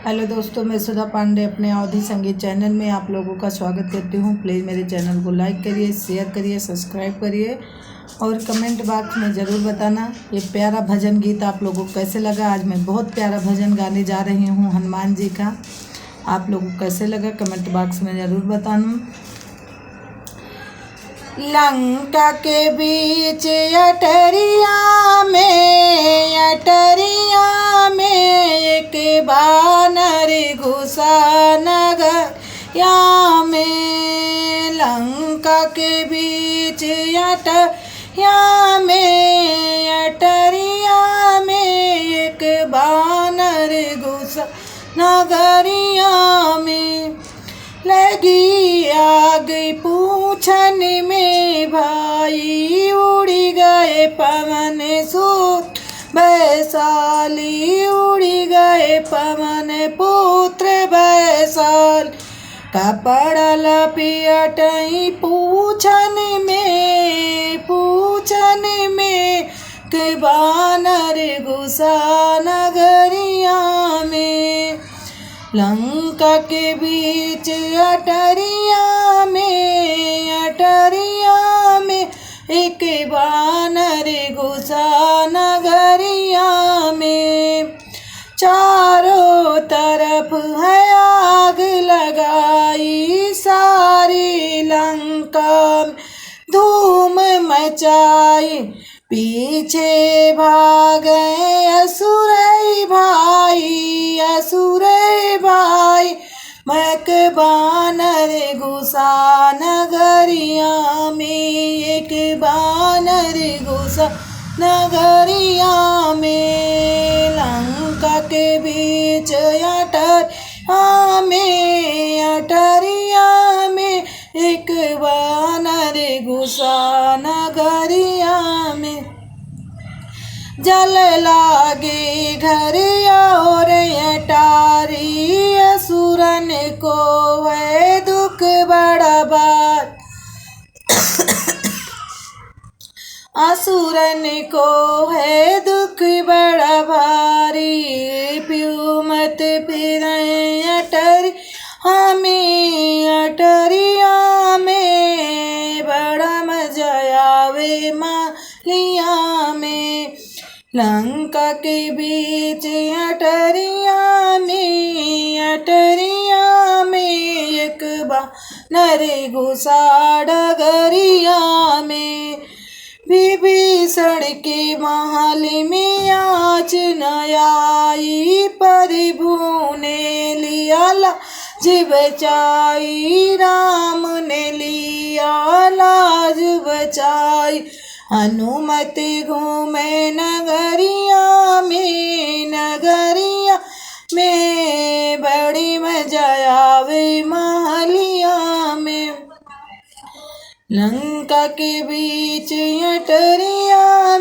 Hello दोस्तों, मैं सुधा पांडे अपने अवधि संगीत चैनल में आप लोगों का स्वागत करती हूँ। प्लीज़ मेरे चैनल को लाइक करिए, शेयर करिए, सब्सक्राइब करिए और कमेंट बॉक्स में ज़रूर बताना ये प्यारा भजन गीत आप लोगों को कैसे लगा। आज मैं बहुत प्यारा भजन गाने जा रही हूँ हनुमान जी का। आप लोगों को कैसे लगा कमेंट बॉक्स में ज़रूर बताना। लंका के बीच अटरिया में एक बानर घुसा नगरिया में। लंका के बीच अटरिया में एक बानर घुसा नगरिया में। लगी आग पूछन में भाई, उड़ी गए पवन सूत वैशाली, उड़ी गए पवन पुत्र वैशाल। कपड़ा लपेटई पूछन में के बानर घुसा नगरिया में। लंका के बीच अटरिया में एक बानर घुसा नगरिया में। चारों तरफ है आग लगाई, सारी लंका में धूम मचाई। पीछे भागे असुर भाई, मक बानर घुसा नगरिया में। एक बानर घुसा नगरिया में। लंका के बीच अटरिया में एक बानर घुसा नगरिया में। जल लागे घर और अटारी, असुरन को है दुख बड़ा बात। असुरन को है दुख बड़ा भारी, प्यू मत फिर अटरिया में बड़ा मजा आवे मालिया में। लंका के बीच अटरिया में एक बानर घुसा डगरिया में। विभीषण के महल में आँच न आई, प्रभु ने लिया लाज बचाई, राम ने लिया लाज बचाई। हनुमति घूमे नगरिया में बड़ी मजा आवे महलिया में। लंका के बीच अटरिया